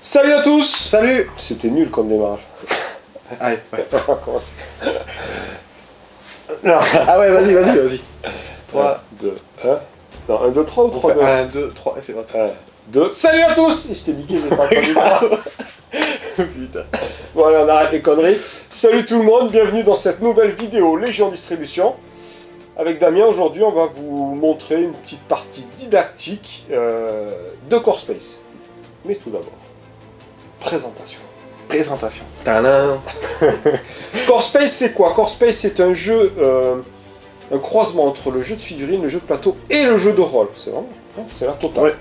Salut à tous. Salut. C'était nul comme démarrage. Allez, ouais. On va commencer. Non. Ah ouais, vas-y. 3, 2, 1. Non, 1, 2, 3 ou 3, 2 1, 2, 3, c'est vrai. 1, 2. Salut à tous. Je t'ai niqué, j'ai pas entendu ça. Putain. Bon, allez, on arrête les conneries. Salut tout le monde, bienvenue dans cette nouvelle vidéo Légion Distribution. Avec Damien, aujourd'hui, on va vous montrer une petite partie didactique de Core Space. Mais tout d'abord, présentation. Tadam. Core Space, c'est quoi? Core Space, c'est un jeu, un croisement entre le jeu de figurines, le jeu de plateau et le jeu de rôle. C'est vraiment, c'est la totale. Ouais.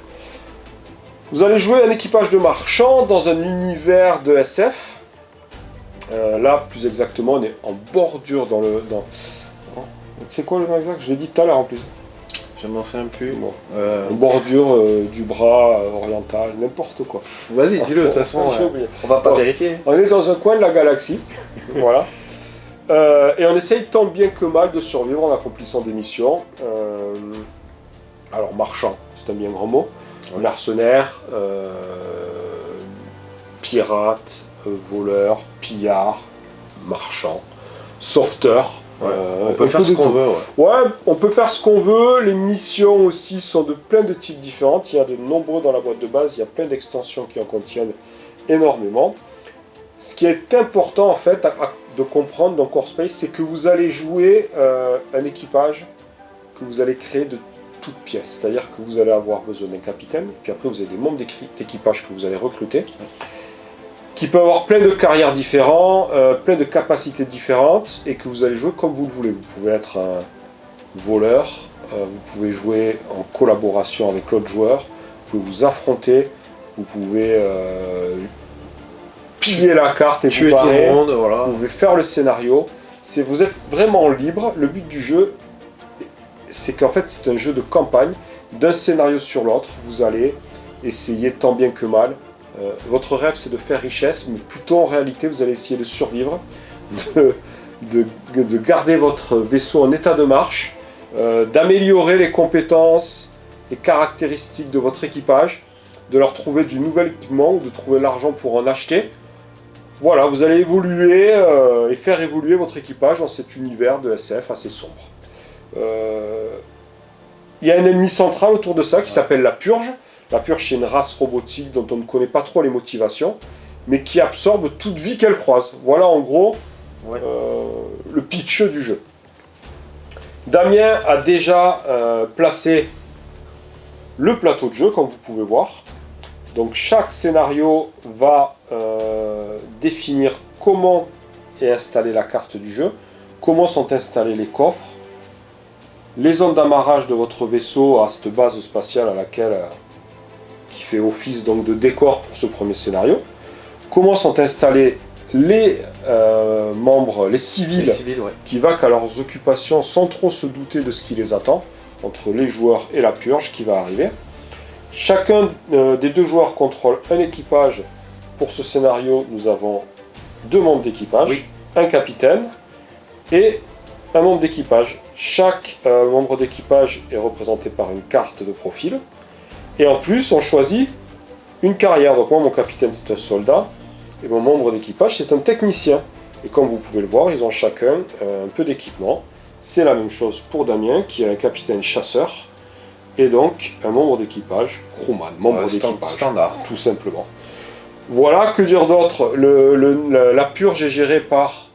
Vous allez jouer un équipage de marchands dans un univers de SF. Là, plus exactement, on est en bordure dans le... C'est quoi le nom exact? Je l'ai dit tout à l'heure en plus. Je m'en souviens plus. Bon. En bordure du bras oriental, n'importe quoi. Vas-y, dis-le, de toute façon, on va pas vérifier. On est dans un coin de la galaxie, voilà. Et on essaye tant bien que mal de survivre en accomplissant des missions. Alors, marchand, c'est un bien grand mot. Ouais. Mercenaires, pirates, voleurs, pillards, marchands, sauveteurs. On peut faire ce qu'on veut. Ouais, on peut faire ce qu'on veut. Les missions aussi sont de plein de types différents. Il y a de nombreux dans la boîte de base. Il y a plein d'extensions qui en contiennent énormément. Ce qui est important en fait de comprendre dans Core Space, c'est que vous allez jouer un équipage que vous allez créer de toutes pièces. C'est-à-dire que vous allez avoir besoin d'un capitaine, puis après vous avez des membres d'équipage que vous allez recruter, qui peut avoir plein de carrières différentes, plein de capacités différentes, et que vous allez jouer comme vous le voulez. Vous pouvez être un voleur, vous pouvez jouer en collaboration avec l'autre joueur, vous pouvez vous affronter, vous pouvez piller la carte et tuer vous tout le monde, voilà. Vous pouvez faire le scénario. Vous êtes vraiment libre. Le but du jeu, c'est qu'en fait c'est un jeu de campagne, d'un scénario sur l'autre. Vous allez essayer tant bien que mal. Votre rêve c'est de faire richesse, mais plutôt en réalité vous allez essayer de survivre, de garder votre vaisseau en état de marche, d'améliorer les compétences, les caractéristiques de votre équipage, de leur trouver du nouvel équipement ou de trouver l'argent pour en acheter. Voilà, vous allez évoluer et faire évoluer votre équipage dans cet univers de SF assez sombre. Il y a un ennemi central autour de ça qui s'appelle la Purge. La Purge, c'est une race robotique dont on ne connaît pas trop les motivations, mais qui absorbe toute vie qu'elle croise. Voilà en gros le pitch du jeu. Damien a déjà placé le plateau de jeu, comme vous pouvez voir. Donc chaque scénario va définir comment est installée la carte du jeu, comment sont installés les coffres, les zones d'amarrage de votre vaisseau à cette base spatiale à laquelle... qui fait office donc de décor pour ce premier scénario. Comment sont installés les membres, les civils qui vaquent à leurs occupations sans trop se douter de ce qui les attend, entre les joueurs et la purge qui va arriver. Chacun des deux joueurs contrôle un équipage. Pour ce scénario, nous avons 2 membres d'équipage, un capitaine et un membre d'équipage. Chaque membre d'équipage est représenté par une carte de profil. Et en plus, on choisit une carrière. Donc moi, mon capitaine, c'est un soldat. Et mon membre d'équipage, c'est un technicien. Et comme vous pouvez le voir, ils ont chacun un peu d'équipement. C'est la même chose pour Damien, qui est un capitaine chasseur. Et donc, un membre d'équipage, crewman, membre d'équipage. Standard. Tout simplement. Voilà, que dire d'autre? La purge est gérée par...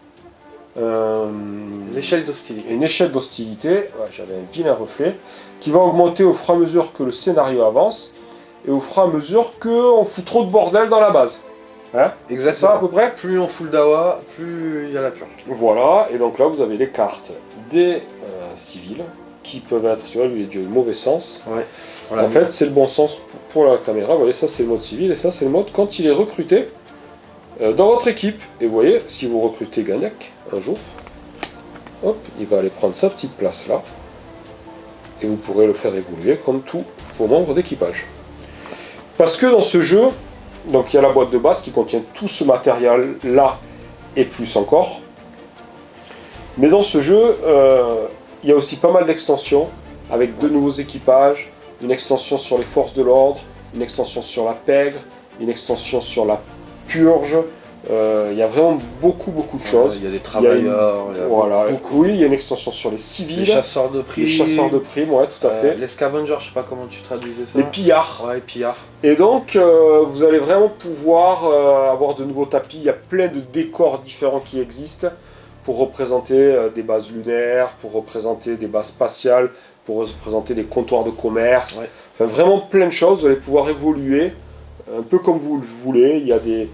l'échelle d'hostilité. Une échelle d'hostilité, j'avais un vilain reflet, qui va augmenter au fur et à mesure que le scénario avance, et au fur et à mesure qu'on fout trop de bordel dans la base. Hein? Exactement. C'est ça à peu près? Plus on fout le dawa, plus il y a la purge. Voilà, et donc là vous avez les cartes des civils, qui peuvent être, tu vois, lui il est du mauvais sens. Ouais. Voilà, en fait c'est le bon sens pour la caméra, vous voyez ça c'est le mode civil, et ça c'est le mode quand il est recruté dans votre équipe. Et vous voyez, si vous recrutez Ganek un jour, hop, il va aller prendre sa petite place là, et vous pourrez le faire évoluer comme tous vos membres d'équipage. Parce que dans ce jeu, donc il y a la boîte de base qui contient tout ce matériel là, et plus encore. Mais dans ce jeu, il y a aussi pas mal d'extensions, avec 2 nouveaux équipages, une extension sur les forces de l'ordre, une extension sur la pègre, une extension sur la purge. Il y a vraiment beaucoup de choses. Il y a des travailleurs, il y a voilà. beaucoup. Oui, il y a une extension sur les civils. Les chasseurs de primes. Les chasseurs de primes, ouais, tout à fait. Les scavengers, je sais pas comment tu traduisais ça. Les pillards. Ouais, les pillards. Et donc, vous allez vraiment pouvoir avoir de nouveaux tapis. Il y a plein de décors différents qui existent pour représenter des bases lunaires, pour représenter des bases spatiales, pour représenter des comptoirs de commerce. Ouais. Enfin, vraiment plein de choses. Vous allez pouvoir évoluer un peu comme vous le voulez. Il y a des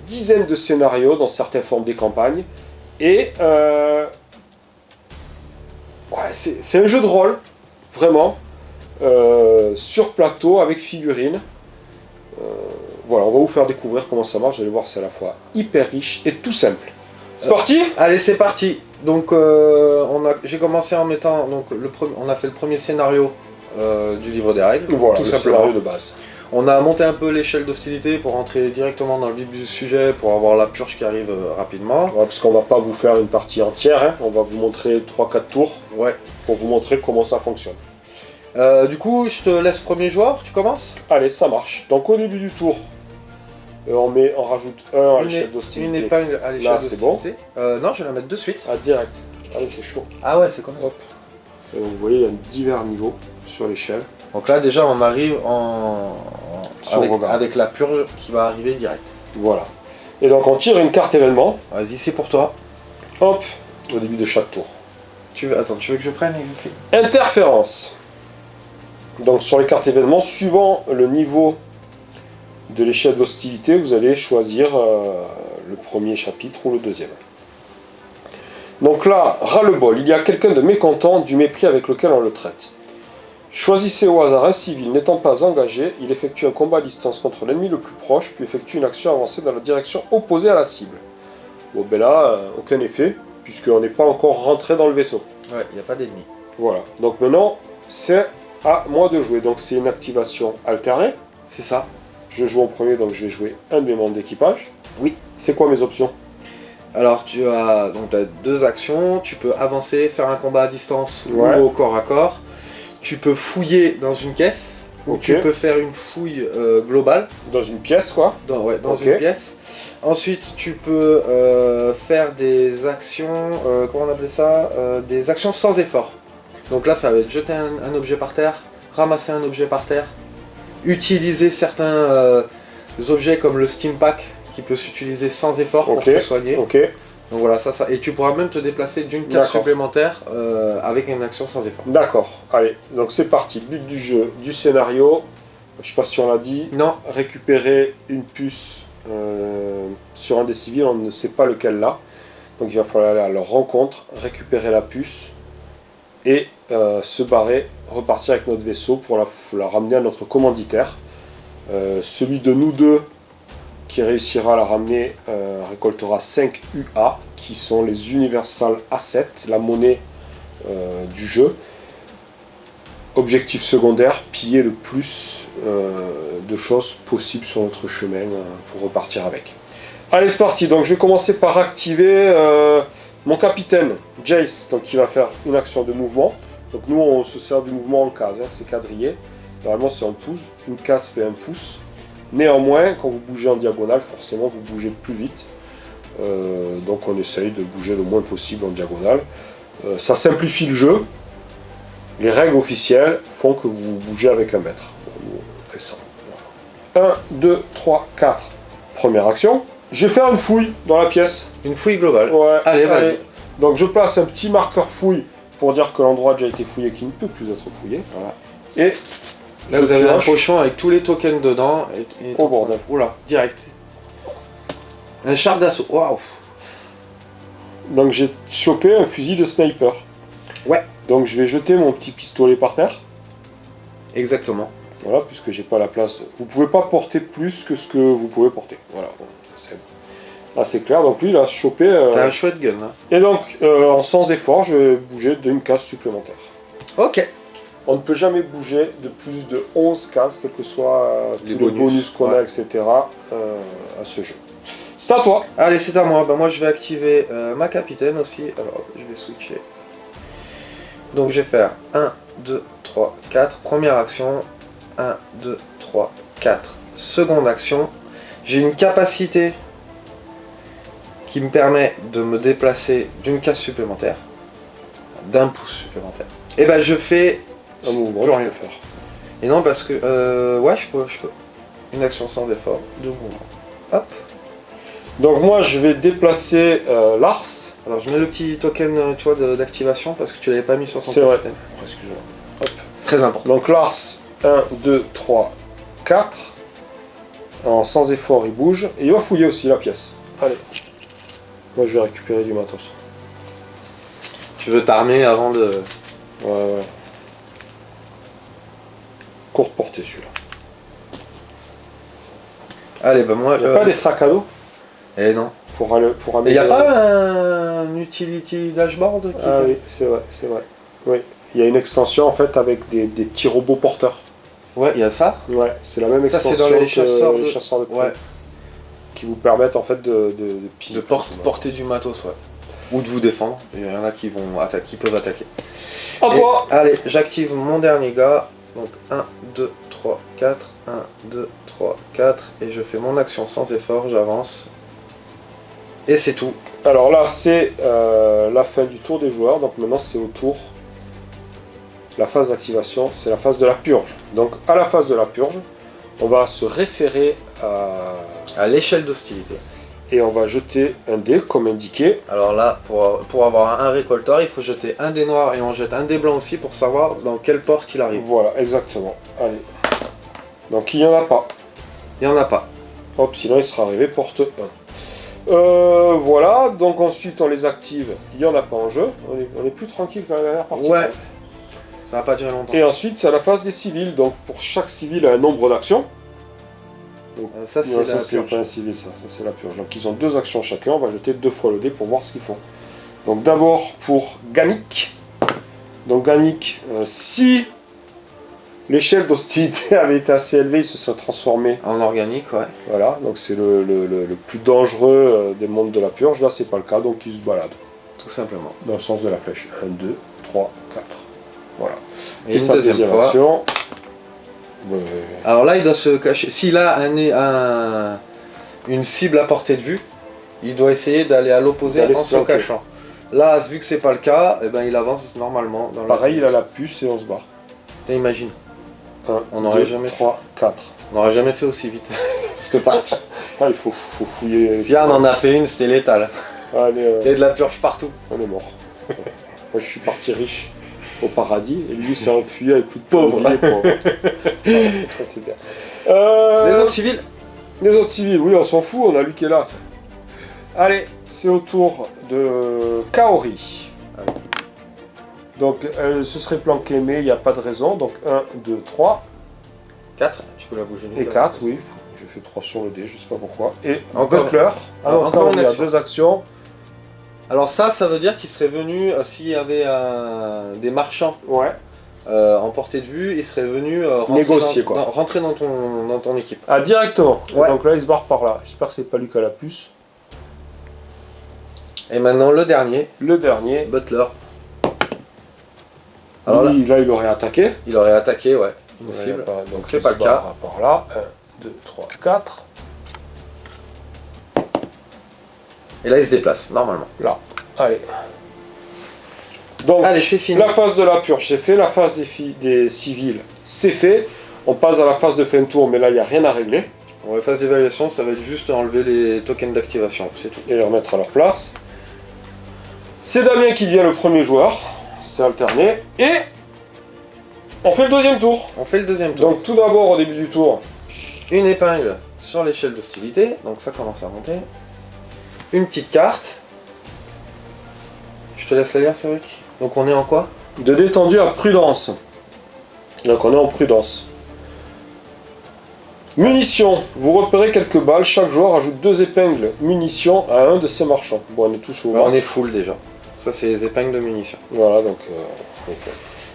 dizaines de scénarios dans certaines formes des campagnes. Et c'est un jeu de rôle, vraiment, sur plateau avec figurines. Voilà, on va vous faire découvrir comment ça marche. Vous allez voir, c'est à la fois hyper riche et tout simple. C'est parti ? Allez, c'est parti. Donc, j'ai commencé en mettant. Donc, on a fait le premier scénario du livre des règles. Voilà, tout le simplement. scénario de base. On a monté un peu l'échelle d'hostilité pour rentrer directement dans le vif du sujet, pour avoir la purge qui arrive rapidement. Ouais, parce qu'on va pas vous faire une partie entière, hein. On va vous montrer 3-4 tours Ouais. pour vous montrer comment ça fonctionne. Du coup, je te laisse premier joueur, tu commences ? Allez, ça marche. Donc au début du tour, on rajoute 1 à l'échelle d'hostilité. Une épingle à l'échelle Là, c'est bon. Non, je vais la mettre de suite. Ah, direct. Ah oui, c'est chaud. Ah ouais, c'est comme ça. Hop. Et vous voyez, il y a divers niveaux sur l'échelle. Donc là, déjà, on arrive avec la purge qui va arriver direct. Voilà. Et donc on tire une carte événement. Vas-y, c'est pour toi. Hop, au début de chaque tour. Attends, tu veux que je prenne ? Interférence. Donc sur les cartes événements, suivant le niveau de l'échelle d'hostilité, vous allez choisir le premier chapitre ou le deuxième. Donc là, ras-le-bol, il y a quelqu'un de mécontent du mépris avec lequel on le traite. Choisissez au hasard un civil n'étant pas engagé, il effectue un combat à distance contre l'ennemi le plus proche, puis effectue une action avancée dans la direction opposée à la cible. Bon ben là, aucun effet, puisqu'on n'est pas encore rentré dans le vaisseau. Ouais, il n'y a pas d'ennemi. Voilà, donc maintenant, c'est à moi de jouer. Donc c'est une activation alternée. C'est ça. Je joue en premier, donc je vais jouer un de mes membres d'équipage. Oui. C'est quoi mes options ? Alors tu as deux actions, tu peux avancer, faire un combat à distance Ouais. ou au corps à corps. Tu peux fouiller dans une caisse, ou Ok. tu peux faire une fouille globale, Dans une pièce, quoi. dans Ok. une pièce. Ensuite, tu peux faire des actions, comment on appelait ça, des actions sans effort. Donc là, ça va être jeter un objet par terre, ramasser un objet par terre, utiliser certains objets comme le Steam Pack qui peut s'utiliser sans effort pour Ok. te soigner. Ok. Donc voilà, ça. Et tu pourras même te déplacer d'une case D'accord. supplémentaire avec une action sans effort. D'accord. Allez, donc c'est parti. But du jeu, du scénario. Je sais pas si on l'a dit. Non, Récupérer une puce sur un des civils, on ne sait pas lequel là. Donc il va falloir aller à leur rencontre, récupérer la puce et se barrer, repartir avec notre vaisseau pour la ramener à notre commanditaire. Celui de nous deux qui réussira à la ramener récoltera 5 UA qui sont les Universal Assets, la monnaie du jeu. Objectif secondaire, piller le plus de choses possibles sur notre chemin pour repartir avec. Allez, c'est parti. Donc je vais commencer par activer mon capitaine, Jace, donc qui va faire une action de mouvement. Donc nous on se sert du mouvement en case, hein, c'est quadrillé. Normalement c'est en pouce, une case fait un pouce. Néanmoins, quand vous bougez en diagonale, forcément vous bougez plus vite. Donc on essaye de bouger le moins possible en diagonale. Ça simplifie le jeu. Les règles officielles font que vous bougez avec un mètre. Bon, on fait ça. Voilà. 1, 2, 3, 4. Première action. Je vais faire une fouille dans la pièce. une fouille globale. Ouais. Allez, vas-y. Donc je place un petit marqueur fouille pour dire que l'endroit a déjà été fouillé, qui ne peut plus être fouillé. Voilà. Et Là, je vous avez un pioche. pochon avec tous les tokens dedans. Oh bordel. Oula, direct. Un char d'assaut. Waouh. Donc j'ai chopé un fusil de sniper. Ouais. Donc je vais jeter mon petit pistolet par terre. Exactement. Voilà, puisque j'ai pas la place. Vous pouvez pas porter plus que ce que vous pouvez porter. Voilà. Bon, c'est clair. Donc lui, il a chopé. T'as un chouette gun, hein. Et donc, sans effort, je vais bouger d'une case supplémentaire. Ok. On ne peut jamais bouger de plus de 11 cases, quels que soient tous les bonus qu'on a, ouais. etc. À ce jeu. C'est à toi. Allez, c'est à moi. Bah, moi, je vais activer ma capitaine aussi. Alors, je vais switcher. Donc, je vais faire 1, 2, 3, 4. Première action. 1, 2, 3, 4. seconde action, j'ai une capacité qui me permet de me déplacer d'une case supplémentaire, d'un pouce supplémentaire. Et ben je fais Un mouvement, plus tu rien. peux faire. Et non, parce que ouais, je peux. Une action sans effort, 2 mouvements. Hop. Donc moi je vais déplacer Lars. Alors je mets le petit token, tu vois, d'activation parce que tu l'avais pas mis sur ton C'est vrai. capitaine. Excuse-moi. Hop. Très important. Donc Lars, 1, 2, 3, 4. Alors, sans effort, il bouge. Et il va fouiller aussi la pièce. Allez. Moi, je vais récupérer du matos. Tu veux t'armer avant de... Ouais. Courte portée, celui-là. Allez, bah moi... Il n'y a pas des sacs à dos Eh non. pour Mais il n'y a pas un utility dashboard qui... Ah oui, c'est vrai. Oui. Il y a une extension, en fait, avec des petits robots porteurs. Ouais, il y a ça. Ouais, c'est la même Ça, c'est extension dans les que chasseurs les de- chasseurs de primes. Ouais. Qui vous permettent, en fait, de piller. Porter du matos, ouais. Ou de vous défendre. Il y en a qui vont attaquer, qui peuvent attaquer. À Et- toi. Allez, j'active mon dernier gars. Donc 1, 2, 3, 4. 1, 2, 3, 4. Et je fais mon action sans effort, j'avance. Et c'est tout. Alors là, c'est la fin du tour des joueurs. Donc maintenant, c'est au tour. La phase d'activation, c'est la phase de la purge. Donc à la phase de la purge, on va se référer À l'échelle d'hostilité. et on va jeter un dé comme indiqué. Alors là, pour avoir un récolteur, il faut jeter un dé noir et on jette un dé blanc aussi pour savoir dans quelle porte il arrive. Voilà, exactement. Allez. Donc il n'y en a pas. Il n'y en a pas. Hop, sinon il sera arrivé porte 1. Voilà, donc ensuite on les active. Il n'y en a pas en jeu. On est plus tranquille que la dernière partie. Ouais. Ça va pas durer longtemps. Et ensuite, c'est à la phase des civils. Donc pour chaque civil, un nombre d'actions. Ça, c'est Non, la ça c'est purge. pas un civil, ça c'est la purge. Donc ils ont 2 actions chacun, on va jeter 2 fois le dé pour voir ce qu'ils font. Donc d'abord pour Gannick. Donc Gannick, si l'échelle d'hostilité avait été assez élevée, il se serait transformé. En organique, ouais. Voilà, donc c'est le plus dangereux des mondes de la purge. Là c'est pas le cas, donc il se balade. Tout simplement. Dans le sens de la flèche. 1, 2, 3, 4. Voilà. Et sa une deuxième fois. action. Ouais. Alors là, il doit se cacher. S'il a une cible à portée de vue, il doit essayer d'aller à l'opposé D'aller en se se planquer. cachant. Là, vu que c'est pas le cas, eh ben, il avance normalement. Dans Pareil, il a la puce et on se barre. Imagine, 1, On n'aurait 2, jamais fait. 3, 4. on n'aurait jamais fait aussi vite cette partie. Ah, il faut fouiller. Si on en a fait une, c'était létal. Allez, Il y a de la purge partout. on est mort. Moi, je suis parti riche au paradis et lui s'est enfui avec plus de Pauvre. pauvres. Ça, c'est bien. Les autres civils. Les autres civils, oui, on s'en fout, on a lui qui est là. Allez, c'est au tour de Kaori. Donc, elle se serait planquée, mais il n'y a pas de raison. Donc, 1, 2, 3 4, tu peux la bouger. et 4, oui. J'ai fait 3 sur le dé, je sais pas pourquoi. Et Encore- Butler. Alors, encore une il y a action. 2 actions. Alors ça veut dire qu'il serait venu, s'il y avait des marchands Ouais. en portée de vue, il serait venu Négocier, quoi. rentrer dans ton équipe. Ah, directement. Ouais. Donc là, il se barre par là. J'espère que c'est pas lui qui a la puce. Et maintenant le dernier, Le dernier. Butler. Alors là, Lui, là, il aurait attaqué. il aurait attaqué, ouais, une Ouais, cible. bah, Donc il c'est se pas le cas. barre par là. 1, 2, 3, 4. Et là il se déplace, normalement. Là. Allez. Donc, Allez, c'est fini. la phase de la purge, c'est fait. La phase des civils, c'est fait. On passe à la phase de fin de tour, mais là, il n'y a rien à régler. En phase d'évaluation, ça va être juste enlever les tokens d'activation, c'est tout. Et les remettre à leur place. C'est Damien qui devient le premier joueur. C'est alterné. Et on fait le deuxième tour. On fait le deuxième tour. Donc, tout d'abord, au début du tour, Une épingle sur l'échelle d'hostilité, donc ça commence à monter. Une petite carte. Je te laisse la lire, Cédric. Donc on est en quoi? de détendu à prudence. Donc, on est en prudence. Munitions. Vous repérez quelques balles. Chaque joueur ajoute 2 épingles munitions à un de ses marchands. Bon, on est tous au On max. est full déjà. Ça c'est les épingles de munitions. Voilà, donc...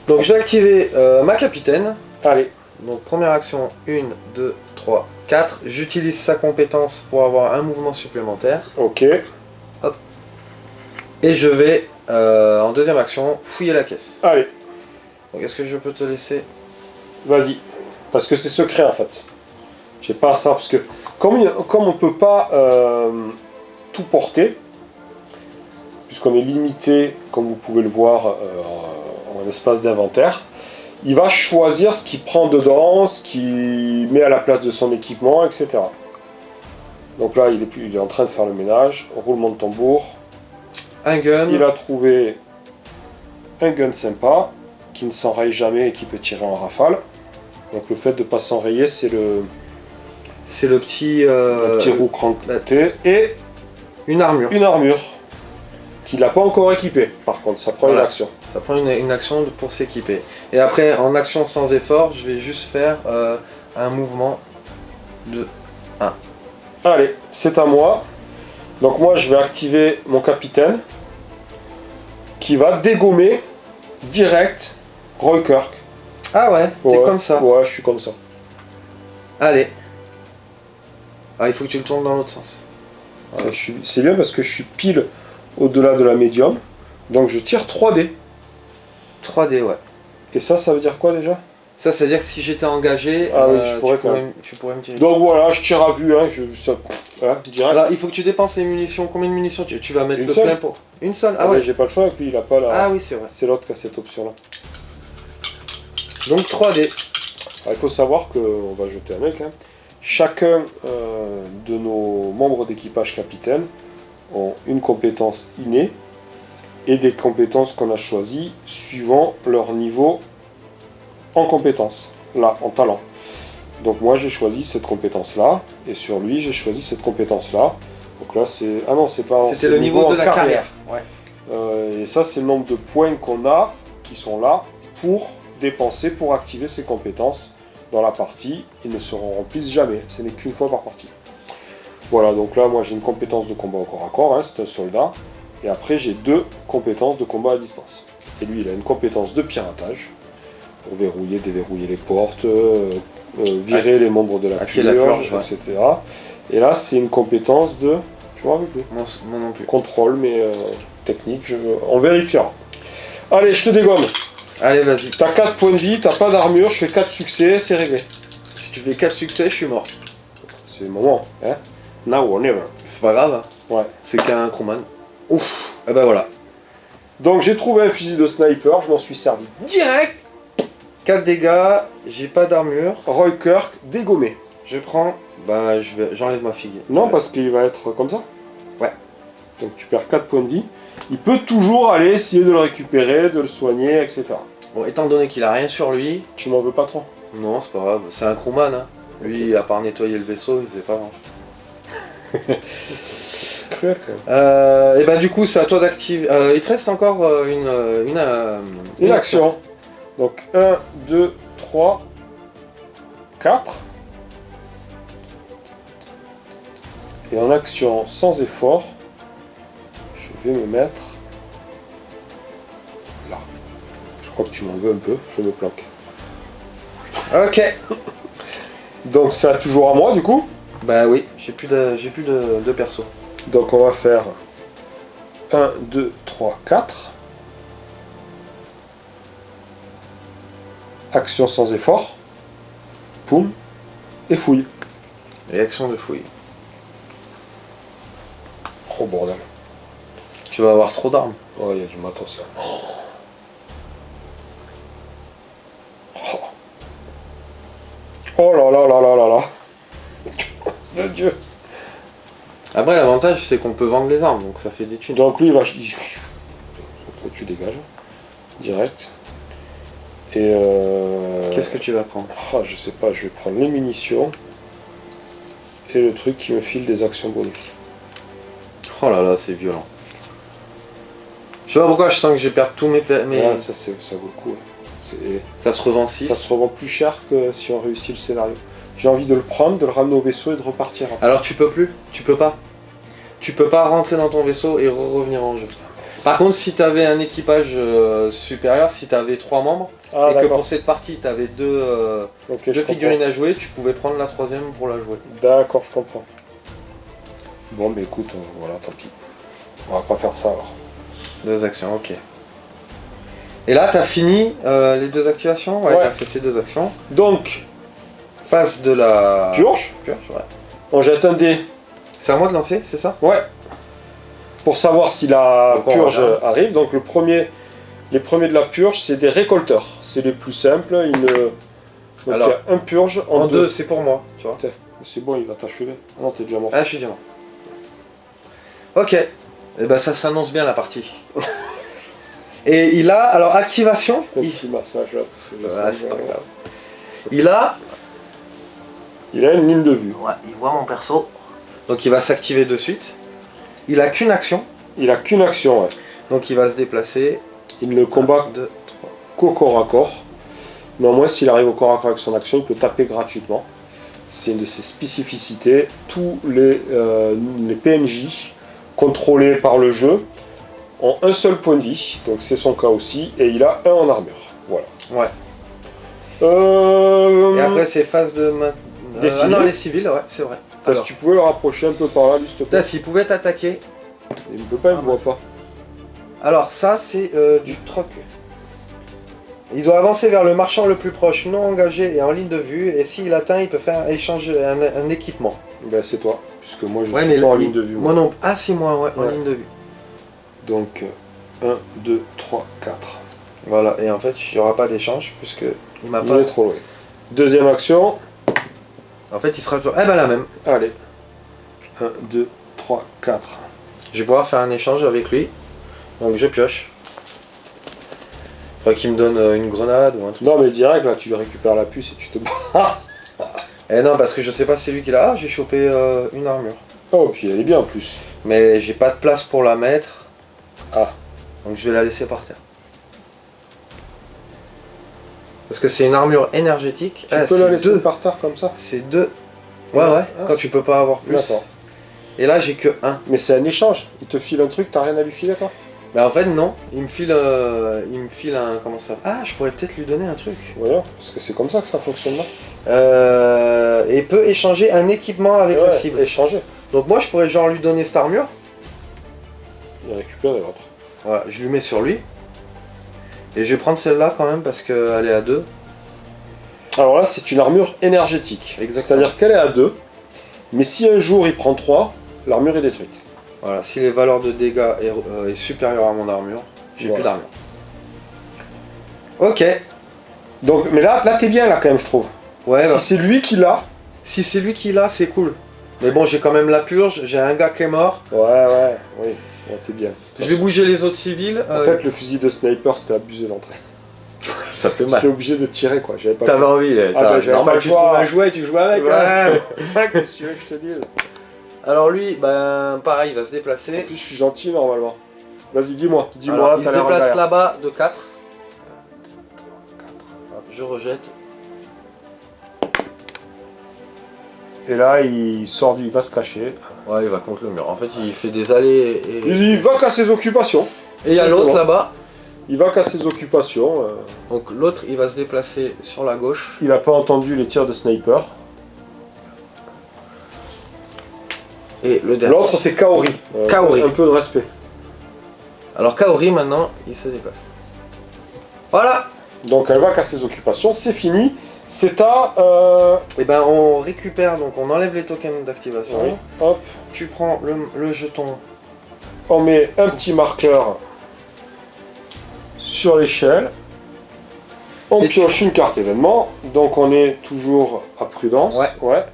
Donc je vais activer ma capitaine. Allez. Donc première action, 1, 2, 3, 4. J'utilise sa compétence pour avoir un mouvement supplémentaire. Ok. Et je vais, en deuxième action, fouiller la caisse. Allez. Donc est-ce que je peux te laisser? Vas-y. Parce que c'est secret, en fait. J'ai pas ça parce que comme on peut pas tout porter, puisqu'on est limité, comme vous pouvez le voir, en espace d'inventaire, il va choisir ce qu'il prend dedans, ce qu'il met à la place de son équipement, etc. Donc là, il est en train de faire le ménage, roulement de tambour. Un gun. Il a trouvé un gun sympa, qui ne s'enraye jamais et qui peut tirer en rafale. Donc le fait de ne pas s'enrayer, c'est le petit roue crankloté. Et une armure. Une armure. Qu'il n'a pas encore équipée, par contre, ça prend une action. Ça prend une action pour s'équiper. Et après, en action sans effort, je vais juste faire un mouvement de 1. Allez, c'est à moi. Donc moi, je vais activer mon capitaine, qui va dégommer direct Roy Kirk. Ah ouais, t'es comme ça. Ouais, je suis comme ça. Allez. Ah, il faut que tu le tournes dans l'autre sens. Ouais. C'est bien parce que je suis pile au-delà de la médium. Donc je tire 3D. 3D, ouais. Et ça veut dire quoi déjà? Ça veut dire que si j'étais engagé, oui, tu pourrais me tirer. Donc voilà, je tire à vue, hein, direct. Alors il faut que tu dépenses les munitions. Combien de munitions tu vas mettre Une le seule plein pour? Une seule. Ah ouais, j'ai pas le choix avec lui, il a pas la. Ah oui, c'est vrai. C'est l'autre qui a cette option-là. Donc 3D. Alors, il faut savoir qu'on va jeter un mec. Hein. Chacun de nos membres d'équipage capitaine ont une compétence innée et des compétences qu'on a choisies suivant leur niveau en compétence, là, en talent. Donc moi j'ai choisi cette compétence-là, et sur lui j'ai choisi cette compétence-là. Donc là c'est... Ah non, c'est pas... C'était le niveau de la carrière. Ouais. Et ça c'est le nombre de points qu'on a, qui sont là, pour dépenser, pour activer ces compétences dans la partie. Ils ne se remplissent jamais, ce n'est qu'une fois par partie. Voilà, donc là moi j'ai une compétence de combat au corps à corps, hein, c'est un soldat. Et après j'ai 2 compétences de combat à distance. Et lui il a une compétence de piratage, pour verrouiller, déverrouiller les portes, virer les membres de la purge, etc. Et là, c'est une compétence de... Je ne me rappelle plus. Moi non plus. Contrôle, mais technique, on vérifiera. Allez, je te dégomme. Allez, vas-y. T'as 4 points de vie, t'as pas d'armure, je fais 4 succès, c'est réglé. Si tu fais 4 succès, je suis mort. C'est le moment, hein. Now or never. C'est pas grave, hein. Ouais. C'est qu'un crewman. Ouf. Et ben voilà. Donc j'ai trouvé un fusil de sniper, je m'en suis servi direct. 4 dégâts, j'ai pas d'armure. Roy Kirk, dégommé. Je prends, j'enlève ma figue. Non, parce qu'il va être comme ça. Ouais. Donc tu perds 4 points de vie. Il peut toujours aller essayer de le récupérer, de le soigner, etc. Bon, étant donné qu'il a rien sur lui... Tu m'en veux pas trop? Non, c'est pas grave. C'est un crewman, hein. Lui, à part nettoyer le vaisseau, il faisait pas grand. Cruel quand même. Et ben du coup, c'est à toi d'activer... il te reste encore une action. Donc 1, 2, 3, 4. Et en action sans effort, je vais me mettre là. Je crois que tu m'en veux un peu, je me planque. Ok. Donc c'est toujours à moi du coup? Bah oui, j'ai plus de perso. Donc on va faire 1, 2, 3, 4. Action sans effort. Poum. Et fouille. Et action de fouille. Oh bordel. Tu vas avoir trop d'armes. Oh, il y a du matos. Oh là là là là là là. De Dieu. Après, l'avantage, c'est qu'on peut vendre les armes, donc ça fait des thunes. Donc lui, il va... Tu dégages. Direct. Et Qu'est-ce que tu vas prendre? Ah, je sais pas, je vais prendre les munitions. Et le truc qui me file des actions bonus. Oh là là, c'est violent. Je sais pas pourquoi je sens que je perds tous mes... Ouais, ça vaut le coup. Ouais. Ça se revend 6. Ça se revend plus cher que si on réussit le scénario. J'ai envie de le prendre, de le ramener au vaisseau et de repartir. Après. Alors tu peux plus, tu peux pas. Tu peux pas rentrer dans ton vaisseau et revenir en jeu. Par contre, si tu avais un équipage supérieur, si tu avais 3 membres, et que pour cette partie tu avais 2 figurines à jouer, tu pouvais prendre la 3ème pour la jouer. D'accord, je comprends. Bon, mais écoute, voilà, tant pis. On va pas faire ça alors. 2 actions, ok. Et là, tu as fini les 2 activations? Ouais, tu as fait ces 2 actions. Donc, Phase de la... Purge. Purge, ouais. On jette un dé. C'est à moi de lancer, c'est ça? Ouais. Pour savoir si la Donc, on purge regarde. arrive. Donc les premiers de la purge, c'est des récolteurs. C'est les plus simples. Donc Alors, il y a un purge En en deux. deux, c'est pour moi, tu vois. C'est bon, il va t'achever. Ah non, t'es déjà mort. Ah, je suis déjà mort. Ok. Et ben ça s'annonce bien la partie. Et il a, alors activation, Un il... petit massage là. Parce que je Ouais, sens c'est que- pas grave. Il a... Il a une ligne de vue. Ouais, il voit mon perso. Donc il va s'activer de suite. Il a qu'une action, Il a qu'une action, ouais. donc il va se déplacer. Il ne combat 2, 3. qu'au corps à corps. Néanmoins, s'il arrive au corps à corps avec son action, il peut taper gratuitement. C'est une de ses spécificités. Tous les PNJ contrôlés par le jeu ont un seul point de vie, donc c'est son cas aussi, et il a un en armure. Voilà. Ouais. Et après c'est phase de... Des ah non, civils. les civils, ouais, c'est vrai. si Alors, tu pouvais le rapprocher un peu par là, lui, s'il te plaît. putain, s'il pouvait t'attaquer. Il ne peut pas, il ne Ah, voit mince. pas. Alors ça c'est du troc. Il doit avancer vers le marchand le plus proche, non engagé et en ligne de vue, et s'il atteint, il peut faire échanger un équipement. Ben, c'est toi, puisque moi je Ouais, suis mais pas en il- ligne de vue. Moi non. Ah si, moi, ouais, en Ouais. ligne de vue. Donc, 1, 2, 3, 4. Voilà, et en fait, il n'y aura pas d'échange, puisque il m'a Il pas... est trop loin. Deuxième action. En fait, il sera toujours... Eh ben la même. Allez. 1, 2, 3, 4. Je vais pouvoir faire un échange avec lui. Donc je pioche. Faudrait qu'il me donne une grenade ou un truc. Non, mais direct, là, tu récupères la puce et tu te bats. Eh non, parce que je sais pas c'est lui qui l'a. Ah, j'ai chopé une armure. Oh, puis elle est bien en plus. Mais j'ai pas de place pour la mettre. Ah. Donc je vais la laisser par terre. Parce que c'est une armure énergétique. Tu Ah, peux la c'est laisser deux. par terre comme ça. C'est deux. Ouais, ouais. Ah. Quand tu peux pas avoir plus. D'accord. Et là, j'ai que un. Mais c'est un échange. Il te file un truc, t'as rien à lui filer, toi? Mais en fait, non. Il me file un... Comment ça? Ah, je pourrais peut-être lui donner un truc. Voilà, parce que c'est comme ça que ça fonctionne là. Et peut échanger un équipement avec la Ouais, cible. échanger. Donc moi, je pourrais genre lui donner cette armure. Il récupère l'autre. Voilà, je lui mets sur lui. Et je vais prendre celle-là quand même parce qu'elle est à 2. Alors là, c'est une armure énergétique. Exactement. C'est-à-dire qu'elle est à 2. Mais si un jour il prend 3, l'armure est détruite. Voilà, si les valeurs de dégâts est supérieure à mon armure, j'ai plus Voilà. d'armure. Ok. Donc, mais là t'es bien là quand même, je trouve. Ouais, bah, Si c'est lui qui l'a. si c'est lui qui l'a, c'est cool. Mais bon, j'ai quand même la purge, j'ai un gars qui est mort. Oui, ouais, t'es bien. Je vais bouger les autres civils. En fait, le fusil de sniper, c'était abusé l'entrée. ça fait J'étais obligé de tirer quoi. J'avais pas T'avais envie, Ah, bah, j'avais pas le tu choix. trouves un jouet, tu joues avec. hein. Ouais, qu'est-ce que tu veux que je te dise? Alors lui, ben pareil, il va se En déplacer. plus, je suis gentil normalement. Vas-y, dis-moi. Alors, il t'as se l'air en déplace galère. là-bas de 4. Je rejette. Et là, il sort, il va se cacher. Ouais, il va contre le mur. En fait, il fait des allées et... Il va qu'à ses occupations. Et il y a l'autre là-bas. Il va qu'à ses occupations. Donc l'autre, il va se déplacer sur la gauche. Il n'a pas entendu les tirs de sniper. Et le dernier. L'autre, c'est Kaori. Kaori. Un peu de respect. Alors Kaori, maintenant, il se déplace. Voilà. Donc, elle va qu'à ses occupations. C'est fini. C'est à... Et ben on récupère, donc on enlève les tokens d'activation. oui, hop. Tu prends le jeton. On met un petit marqueur sur l'échelle. On Et pioche une carte événement. Donc, on est toujours à prudence. Ouais.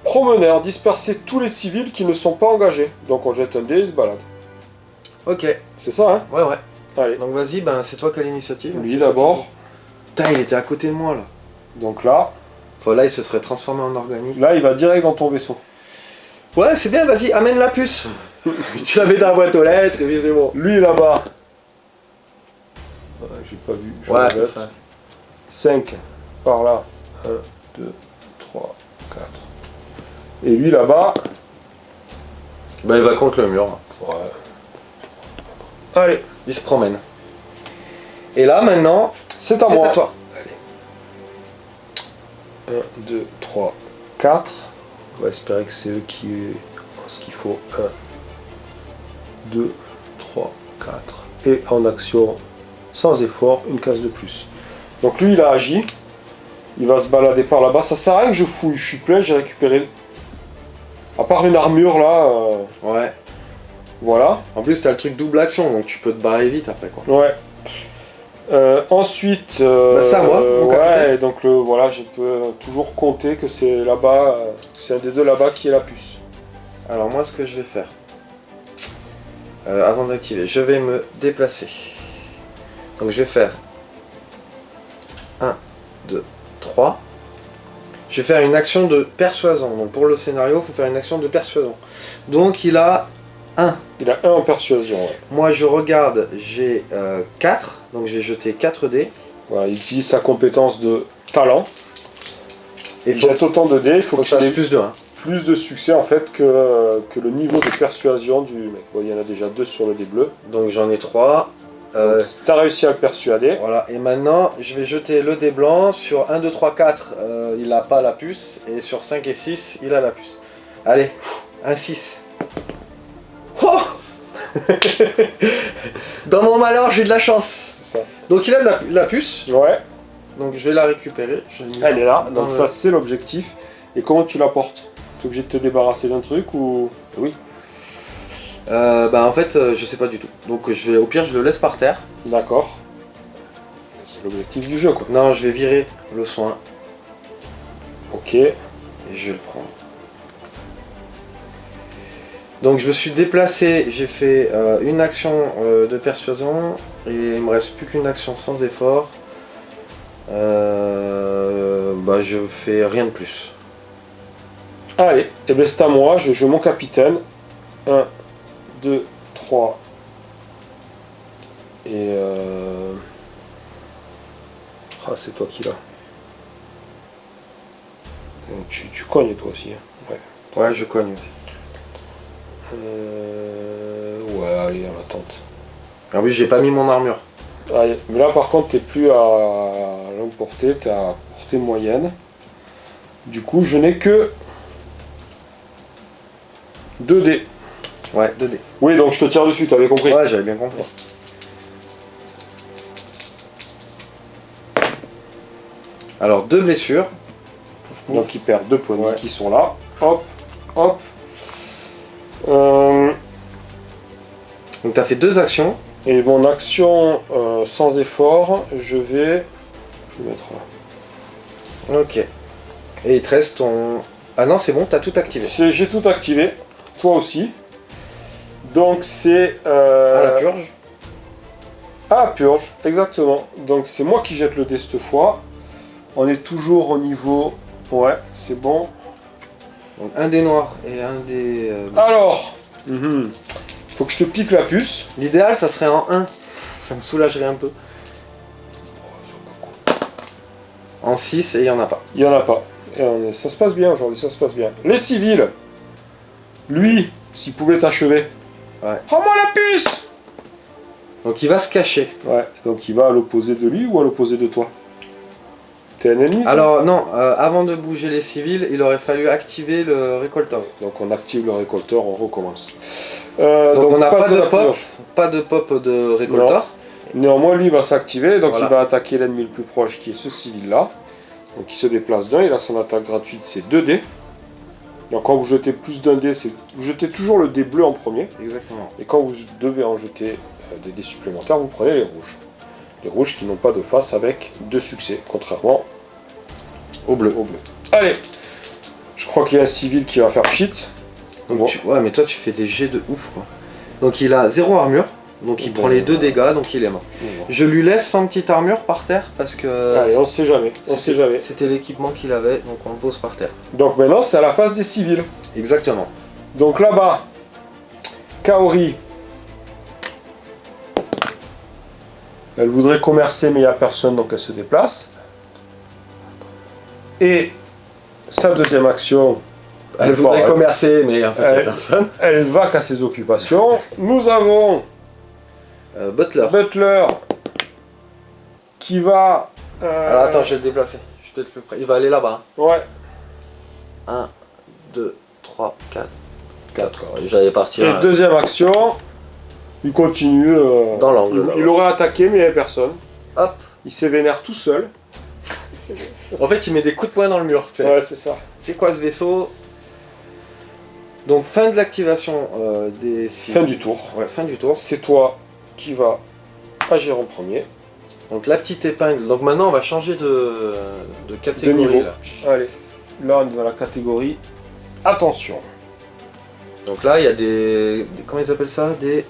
Promeneur, disperser tous les civils qui ne sont pas engagés. Donc, on jette un dé et il se balade. Ok. C'est ça, hein? Ouais, ouais. Allez. Donc vas-y, ben c'est toi qui as l'initiative. Lui C'est toi d'abord. qui- Putain, il était à côté de moi là. Donc là, Enfin, là, il se serait transformé en organique. là, il va direct dans ton vaisseau. Ouais, c'est bien, vas-y, amène la puce. Tu l'avais dans la boîte aux lettres, et puis c'est bon. Lui là-bas. J'ai pas vu. Je Ouais, rejette. ça. 5 par là. 1, 2, 3, 4. Et lui là-bas. Ben il va contre le mur. Ouais. Allez, Il se promène. Et là, maintenant, c'est à c'est moi. à toi. 1, 2, 3, 4. On va espérer que c'est eux qui ont ce qu'il faut. 1, 2, 3, 4. Et en action, sans effort, une case de plus. Donc lui, il a agi. Il va se balader par là-bas. Ça sert à rien que je fouille. Je suis plein, j'ai récupéré. À part une armure là. Ouais. Voilà. En plus, t'as le truc double action, donc tu peux te barrer vite après quoi. Ouais. Ensuite. C'est à moi, mon capitaine. ouais, donc voilà, je peux toujours compter que c'est là-bas. C'est un des deux là-bas qui est la puce. Alors, moi, ce que je vais faire. Avant d'activer, je vais me déplacer. Donc, je vais faire 1, 2, 3. Je vais faire une action de persuasion. Donc, pour le scénario, il faut faire une action de persuasion. Donc, il a 1. Il a 1 en persuasion. Ouais. Moi, je regarde, j'ai 4. Donc, j'ai jeté 4 dés. Voilà, il utilise sa compétence de talent. Et Il jette autant de dés, il faut que qu'il je fasse ait plus de 1. plus de succès en fait que le niveau de persuasion du mec. Bon, il y en a déjà 2 sur le dé bleu. Donc, j'en ai 3. Tu as réussi à le persuader. Voilà, et maintenant je vais jeter le dé blanc. Sur 1, 2, 3, 4, il n'a pas la puce. Et sur 5 et 6, il a la puce. Allez, un 6. Oh Dans mon malheur, j'ai de la chance. C'est ça. Donc il a de la puce. Ouais, Donc je vais la récupérer. elle est là. Donc ça c'est l'objectif. Et comment tu la portes? Tu es obligé de te débarrasser d'un truc ou... Oui. Bah en fait, je sais pas du tout. Donc au pire, je le laisse par terre. D'accord. C'est l'objectif du jeu quoi. Non, je vais virer le soin. Ok. Et je vais le prendre. Donc je me suis déplacé, j'ai fait une action de persuasion et il me reste plus qu'une action sans effort. Bah je fais rien de plus. Allez, et ben c'est à moi, je joue mon capitaine. 1, 2, 3. Et ah, c'est toi qui l'as. Tu cognes toi aussi. Hein. Ouais. Ouais, je cogne aussi. Ouais, allez, on l'attente. Ah oui, j'ai pas mis mon armure. Allez, mais là par contre, t'es plus à longue portée, t'es à portée moyenne. Du coup, je n'ai que 2 dés. Ouais, 2 dés. Oui, donc je te tire dessus, t'avais compris. Ouais, j'avais bien compris. Alors, 2 blessures. Donc il perd 2 points de vie Ouais. qui sont là. Hop, hop. Donc t'as fait 2 actions. Et mon action sans effort, je vais mettre là. Ok. Et il te reste ton... Ah non, c'est bon, t'as tout activé. J'ai tout activé, toi aussi. Donc c'est... À la purge. À la purge, exactement. Donc c'est moi qui jette le dé cette fois. On est toujours au niveau... Ouais, c'est bon. Donc un dé noir et un dé... Alors, faut que je te pique la puce. L'idéal, ça serait en 1. Ça me soulagerait un peu. En 6 et il n'y en a pas. Il n'y en a pas. Et ça se passe bien aujourd'hui, ça se passe bien. Les civils, lui, s'il pouvait t'achever. Ouais. Rends-moi la puce! Donc il va se cacher. Ouais, donc il va à l'opposé de lui ou à l'opposé de toi? T'es un ennemi? toi Alors non, avant de bouger les civils, il aurait fallu activer le récolteur. Donc on active le récolteur, on recommence. Donc on n'a pas de la pop, purge. pas de pop de récolteur. Néanmoins, lui va s'activer, donc Voilà. il va attaquer l'ennemi le plus proche qui est ce civil-là. Donc il se déplace d'un, il a son attaque gratuite, c'est 2 dés. Donc quand vous jetez plus d'un dé, vous jetez toujours le dé bleu en premier. Exactement. Et quand vous devez en jeter des dés supplémentaires, vous prenez les rouges. Les rouges qui n'ont pas de face avec 2 succès, contrairement Au bleu. au bleu. Allez, je crois qu'il y a un civil qui va faire pchit. Donc Bon. ouais, mais toi tu fais des jets de ouf quoi. Donc il a 0 armure, donc il Bon. prend les 2 dégâts, donc il est mort. Bon. Je lui laisse son petite armure par terre parce que Allez, on sait jamais, on sait jamais. c'était l'équipement qu'il avait, donc on le pose par terre. Donc maintenant, c'est à la face des civils. Exactement. Donc là-bas, Kaori, elle voudrait commercer, mais il n'y a personne, donc elle se déplace. Et sa deuxième action, Elle voudrait Bon, commercer, mais en fait il n'y a personne. elle va qu'à ses occupations. Nous avons Butler. Butler qui va... Alors attends, je vais le déplacer. Je suis peut-être plus près. Il va aller là-bas. Ouais, 1, 2, 3, 4. 4. J'allais partir. et deuxième action, il continue... Dans l'angle, là, Il ouais. aurait attaqué, mais il n'y avait personne. Hop. Il s'est vénère tout seul. En fait, il met des coups de poing dans le mur. Tu sais. Ouais, c'est ça. C'est quoi ce vaisseau? Donc, fin de l'activation des... Fin du tour. Ouais, fin du tour. C'est toi qui vas agir en premier. Donc, la petite épingle. Donc, maintenant, on va changer de catégorie. De niveau. Là. Allez, là on est dans la catégorie attention. Donc là, il y a comment ils appellent ça? Des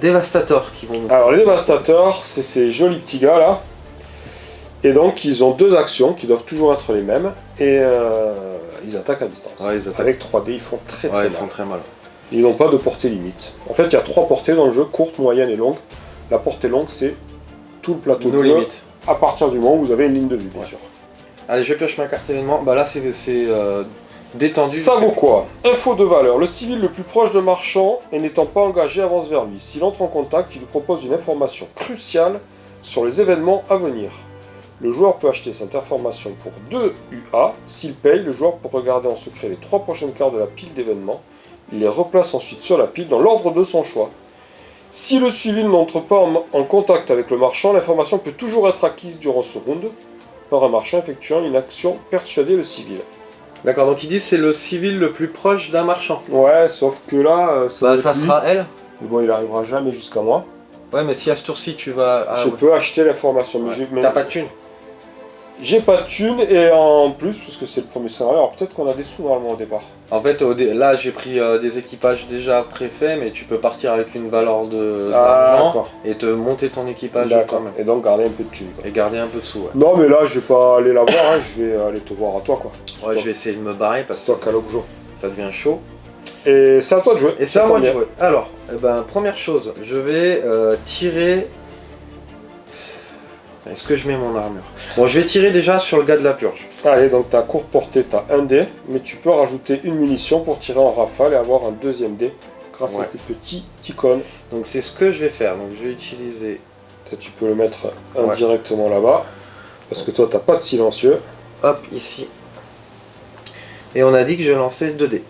dévastateurs qui vont... Alors les dévastateurs, c'est ces jolis petits gars là. Et donc ils ont deux actions qui doivent toujours être les mêmes. Et ils attaquent à distance. Ouais, ils attaquent. Avec 3D, ils font très Ouais, ils mal. font très mal. Ils n'ont pas de portée limite. En fait, il y a 3 portées dans le jeu, courte, moyenne et longue. La portée longue, c'est tout le plateau de Nos jeu, limites. à partir du moment où vous avez une ligne de vue, bien sûr. Allez, je pioche ma carte événement. Bah là, c'est détendu. Ça vaut quoi? Info de valeur. Le civil le plus proche de marchand et n'étant pas engagé avance vers lui. S'il entre en contact, il lui propose une information cruciale sur les événements à venir. Le joueur peut acheter cette information pour 2 UA. S'il paye, le joueur peut regarder en secret les 3 prochaines cartes de la pile d'événements. Il les replace ensuite sur la pile dans l'ordre de son choix. Si le civil n'entre pas en contact avec le marchand, l'information peut toujours être acquise durant ce round par un marchand effectuant une action persuader le civil. D'accord, donc ils disent c'est le civil le plus proche d'un marchand. Ouais, sauf que là, Bah ça sera elle. Mais bon, il arrivera jamais jusqu'à moi. Ouais, mais si à ce tour-ci tu vas... Je peux acheter l'information, mais Ouais. T'as pas de thune. j'ai pas de thune et en plus, parce que c'est le premier scénario, alors peut-être qu'on a des sous normalement au départ. En fait, là j'ai pris des équipages déjà préfaits, mais tu peux partir avec une valeur d'argent d'accord. et te monter ton équipage quand D'accord. même. Et donc garder un peu de thune. Quoi. Et garder un peu de sous, ouais. Non, mais là, je vais pas aller la voir, hein, je vais aller te voir à toi, quoi. Ouais, je vais essayer de me barrer parce C'est toi que qui as l'objet. ça devient chaud. Et c'est à toi de jouer. Et c'est à moi de bien. jouer. Alors, eh ben, première chose, je vais tirer... Est-ce que je mets mon armure? Bon, je vais tirer déjà sur le gars de la purge. Allez, donc t'as courte portée, t'as un dé, mais tu peux rajouter une munition pour tirer en rafale et avoir un deuxième dé grâce à ces petits icônes. Donc c'est ce que je vais faire. Donc je vais utiliser... Là, tu peux le mettre indirectement là-bas, parce que toi t'as pas de silencieux. Hop, ici. Et on a dit que je lançais 2 dés.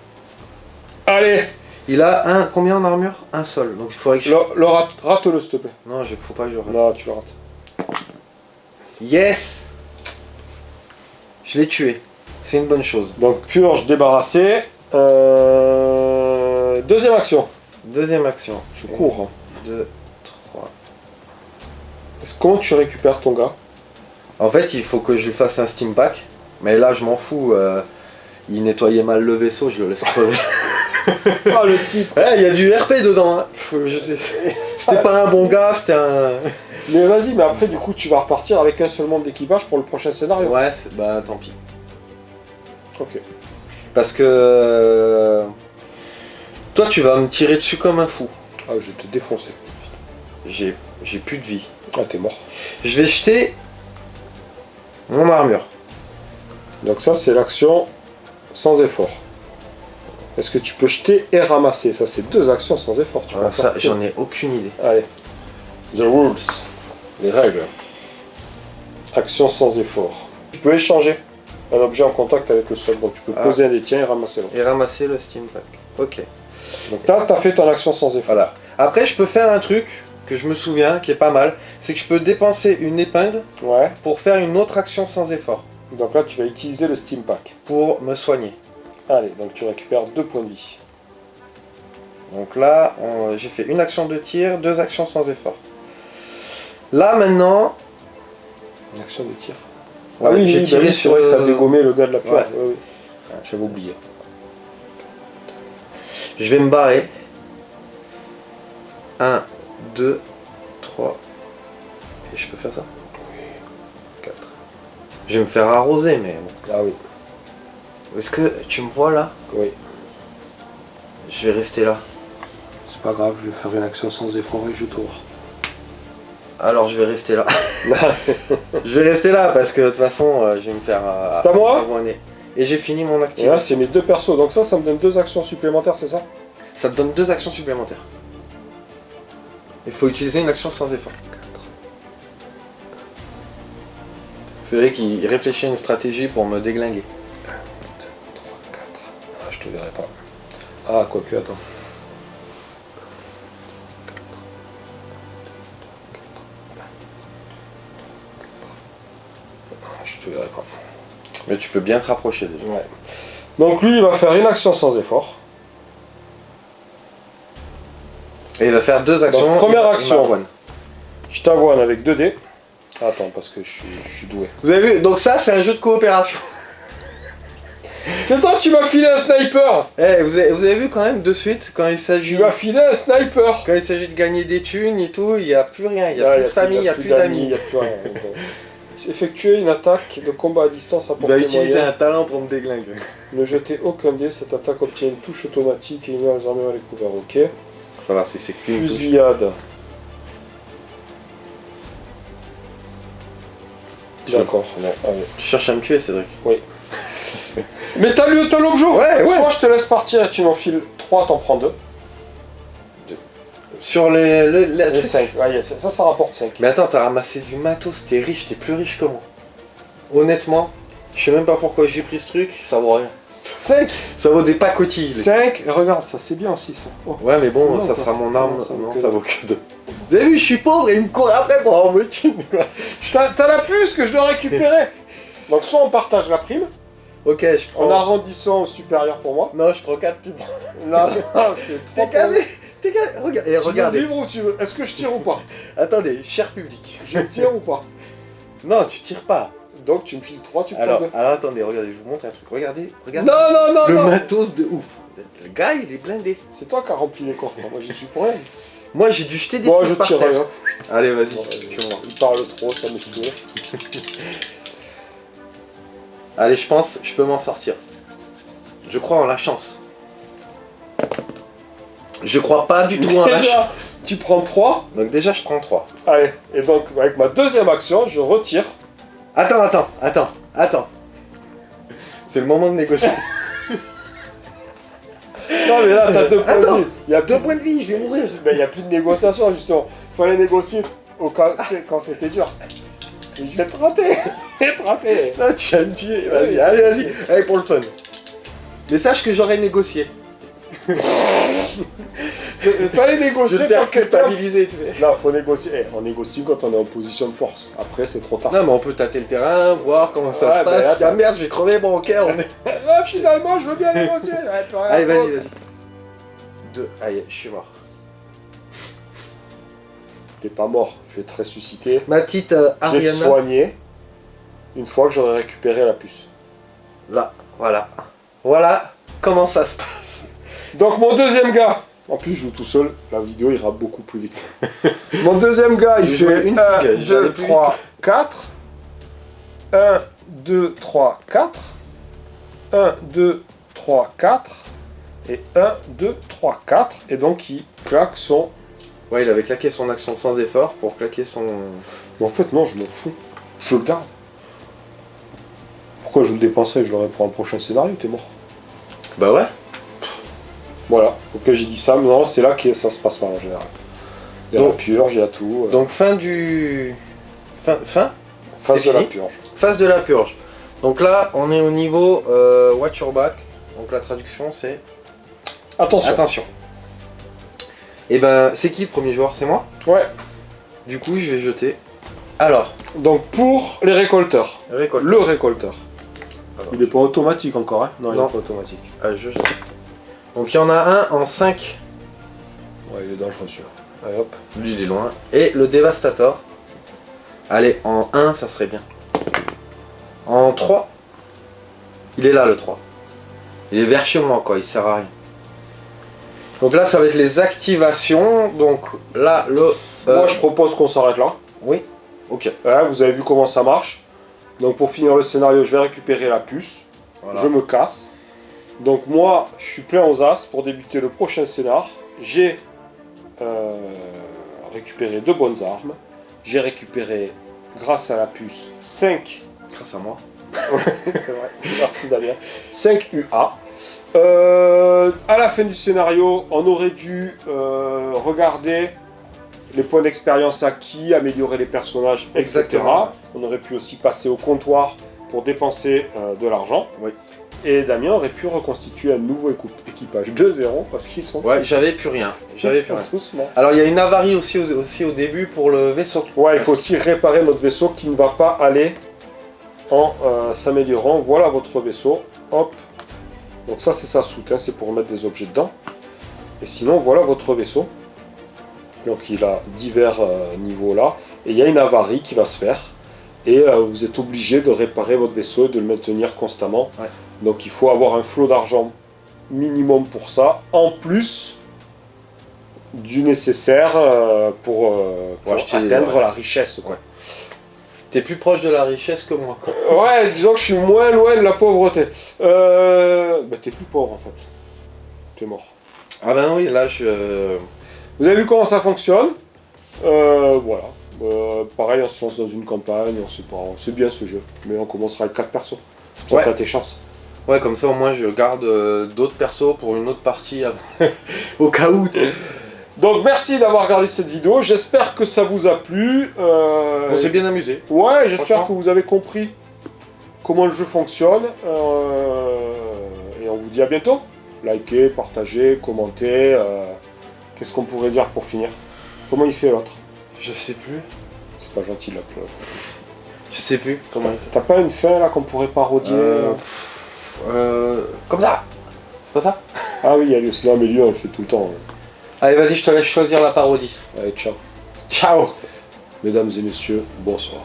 Allez, Il a un... Combien en armure? Un seul. Donc il faudrait que je... rate-le s'il te plaît. Non, faut pas que je rate. Non, tu le rates. Yes! Je l'ai tué. C'est une bonne chose. Donc purge débarrassé. Deuxième action. Deuxième action. Je cours. 2, 3. Comment tu récupères ton gars? En fait, il faut que je lui fasse un steam pack. Mais là, je m'en fous. Il nettoyait mal le vaisseau, je le laisse crever. Ah, le type. Il y a du RP dedans. Hein. Je sais. C'était pas un bon gars, c'était un... Mais vas-y, mais après, du coup, tu vas repartir avec un seul membre d'équipage pour le prochain scénario. Ouais, bah tant pis. Ok. Parce que... Toi, tu vas me tirer dessus comme un fou. Ah, je vais te défoncer. J'ai plus de vie. Ah, t'es mort. Je vais jeter mon armure. Donc ça, c'est l'action sans effort. Est-ce que tu peux jeter et ramasser? Ça, c'est 2 actions sans effort. Tu Ah, vas ça, faire j'en ai aucune idée. Allez. The rules. Les règles. Action sans effort. Tu peux échanger un objet en contact avec le sol. Donc tu peux poser un des tiens et ramasser l'autre. Et ramasser le steam pack. Ok. Donc là, t'as fait ton action sans effort. Voilà. Après, je peux faire un truc que je me souviens, qui est pas mal. C'est que je peux dépenser une épingle Ouais. pour faire une autre action sans effort. Donc là, tu vas utiliser le Steam Pack. Pour me soigner. Allez, donc tu récupères 2 points de vie. Donc là, j'ai fait une action de tir, 2 actions sans effort. Là, maintenant... Une action de tir. Ouais, ah oui, j'ai tiré c'est sur vrai que t'as le- dégommé le gars de la purge. Ouais. Oui, oui. J'avais oublié. Je vais me barrer. 1, 2, 3. Et je peux faire ça? 4. Je vais me faire arroser, mais bon. Ah oui. Est-ce que tu me vois là? Oui. Je vais rester là. C'est pas grave, je vais faire une action sans effort et je tourne. Alors je vais rester là. Je vais rester là parce que de toute façon, je vais me faire... C'est à moi? avoiner. Et j'ai fini mon Et activité. là, c'est mes 2 persos. Donc ça me donne 2 actions supplémentaires, c'est ça? Ça te donne 2 actions supplémentaires. Il faut utiliser une action sans effort. C'est vrai qu'il réfléchit à une stratégie pour me déglinguer. 1, 2, 3, 4. Ah, je te verrai pas. Ah, quoique, attends. Ah, je te je te verrai pas. Mais tu peux bien te rapprocher déjà. Ouais. Donc lui, il va faire une action sans effort. Et il va faire deux actions. Donc, première il action. m'avoine. Je t'avoine avec 2 dés. Attends, parce que je suis doué. Vous avez vu? Donc ça, c'est un jeu de coopération. C'est toi, tu m'as filé un sniper. Eh, vous avez vu quand même de suite, quand il s'agit... Tu m'as filé un sniper. Quand il s'agit de gagner des thunes et tout, il n'y a plus rien. Il n'y a plus de famille, il n'y a plus d'amis. Il n'y a plus rien. Effectuer une attaque de combat à distance à Il va portée utiliser moyenne. un talent pour me déglinguer. Ne jetez aucun dé, cette attaque obtient une touche automatique et une les armures à découvert. Ok. Ça va, c'est qu'une touche. Fusillade. D'accord. Tu cherches à me tuer, Cédric? Oui. Mais t'as l'objet. Ouais. Soit je te laisse partir et tu m'enfiles 3, t'en prends 2. Sur les 5. Ouais, ça rapporte 5. Mais attends, t'as ramassé du matos, t'es riche, t'es plus riche que moi. Honnêtement, je sais même pas pourquoi j'ai pris ce truc, ça vaut rien. 5. Ça vaut des pacotilles. 5. Regarde, ça c'est bien aussi ça. Oh. Ouais, mais bon, Non, ça quoi. sera mon arme. Non, Ça vaut que 2. Vous avez vu, je suis pauvre et il me court après pour avoir me thune. T'as la puce que je dois récupérer. Donc soit on partage la prime, Ok, je prends. en arrondissant au supérieur pour moi. Non, je prends 4, tu prends. Là, c'est 3 T'es calé. Regarde, et Tu veux regardez. vivre ou tu veux. Est-ce que je tire ou pas? Attendez, cher public. Je tire ou pas? Non, tu tires pas. Donc tu me files 3, tu prends Alors, 2. attendez, regardez, je vous montre un truc. Regardez. Non, Le non. matos de ouf. Le gars, il est blindé. C'est toi qui as rempli les coffres, moi j'y suis pour rien. Moi, j'ai dû jeter des Bon, trucs je par tire, terre. hop. Allez, vas-y. Bon, tue-moi. il parle trop, ça me saoule. Allez, je pense, je peux m'en sortir. Je crois en la chance. Je crois pas du tout en la Déjà, chance. tu prends 3. Donc déjà, je prends 3. Allez, et donc avec ma deuxième action, je retire. Attends. C'est le moment de négocier. Non mais là t'as 2 points de Attends, vie. Il y a 2 points de vie, je vais mourir. Mais il n'y a plus de négociation justement. Fallait négocier au cas, tu sais, quand c'était dur. Et je vais te rater. Je vais te rater. Non, tu vas me tuer. Vas-y, allez. Allez, pour le fun. Mais sache que j'aurais négocié. Fallait Je négocier vais te faire quand quelqu'un... culpabiliser, tu sais. Non, faut négocier. On négocie quand on est en position de force. Après, c'est trop tard. Non, mais on peut tâter le terrain, voir comment ça Ouais, se bah, passe. attends. Ah merde, j'ai crevé, bon ok, on est... Ah, finalement, je veux bien négocier. Ouais, plus rien à Allez, foutre. vas-y. 2, allez, je suis mort. T'es pas mort. Je vais te ressusciter. Ma petite Je vais te Ariana, soigner une fois que j'aurai récupéré la puce. là, voilà. Voilà comment ça se passe. Donc mon deuxième gars, en plus je joue tout seul, la vidéo ira beaucoup plus vite. Mon deuxième gars, il J'ai joué fait une 1, fille, j'allais 2, plus 3, 4. 1, 2, 3, 4. 1, 2, 3, 4. Et 1, 2, 3, 4. Et donc il claque son... Ouais, il avait claqué son action sans effort pour claquer son... Mais en fait non, je m'en fous. Je le garde. Pourquoi je le dépenserais? Je l'aurais pour un prochain scénario, t'es mort. Bah ouais. Voilà, ok j'ai dit ça, mais non, c'est là que ça se passe mal en général. Il y a Donc- la purge, il y a tout. Donc fin du... Fin Phase c'est de la fini. purge. Phase de la purge. Donc là, on est au niveau Watch Your Back. Donc la traduction c'est... Attention. Attention. Et ben, c'est qui le premier joueur? C'est moi. Ouais. Du coup, je vais jeter. Alors, Donc pour les récolteurs, récolte. le récolteur. Alors. Il n'est pas automatique encore, hein? Non, il Non. n'est pas automatique. Ah, je jette. Donc il y en a un en 5. Ouais, il est dangereux celui-là. Allez hop. Lui, il est loin. Et le Devastator. Allez, en 1, ça serait bien. En 3. Il est là, le 3. Il est vers chez moi, quoi. Il sert à rien. Donc là, ça va être les activations. Donc là, le... Moi, je propose qu'on s'arrête là. Oui. Ok. Ouais, vous avez vu comment ça marche. Donc pour finir le scénario, je vais récupérer la puce. Voilà. Je me casse. Donc moi, je suis plein aux as pour débuter le prochain scénar. J'ai récupéré 2 bonnes armes. J'ai récupéré, grâce à la puce, 5... Grâce à moi. C'est vrai, merci Damien. 5 UA. À la fin du scénario, on aurait dû regarder les points d'expérience acquis, améliorer les personnages, etc. Exactement. On aurait pu aussi passer au comptoir pour dépenser de l'argent. Oui. Et Damien aurait pu reconstituer un nouveau équipage 2-0 parce qu'ils sont... Ouais, j'avais plus rien. J'avais plus rien. tous morts. Alors il y a une avarie aussi au début pour le vaisseau. Ouais, il faut aussi réparer notre vaisseau qui ne va pas aller en s'améliorant. Voilà votre vaisseau. Hop. Donc ça c'est sa soute, hein, c'est pour mettre des objets dedans. Et sinon voilà votre vaisseau. Donc il a divers niveaux là. Et il y a une avarie qui va se faire. Et vous êtes obligé de réparer votre vaisseau et de le maintenir constamment. Ouais. Donc il faut avoir un flot d'argent minimum pour ça. En plus du nécessaire pour atteindre la richesse. Quoi. T'es plus proche de la richesse que moi, quoi. Ouais, disons que je suis moins loin de la pauvreté. Bah t'es plus pauvre en fait. T'es mort. Ah ben oui, là je... Vous avez vu comment ça fonctionne. Voilà. Pareil, on se lance dans une campagne, on sait pas, c'est bien ce jeu. Mais on commencera avec 4 persos. Ça Ouais. t'as tes chances. Ouais, comme ça au moins je garde d'autres persos pour une autre partie au cas où. Donc merci d'avoir regardé cette vidéo, j'espère que ça vous a plu. On s'est bien amusé. Ouais, j'espère Franchement. que vous avez compris comment le jeu fonctionne. Et on vous dit à bientôt. Likez, partagez, commentez. Qu'est-ce qu'on pourrait dire pour finir? Comment il fait l'autre? Je sais plus. C'est pas gentil de l'appeler. Je sais plus comment il fait. T'as pas une fin là qu'on pourrait parodier? Comme ça. C'est pas ça? Ah oui, allez, non mais lui on le fait tout le temps. Allez, vas-y, je te laisse choisir la parodie. Allez, ciao. Ciao. Mesdames et messieurs, bonsoir.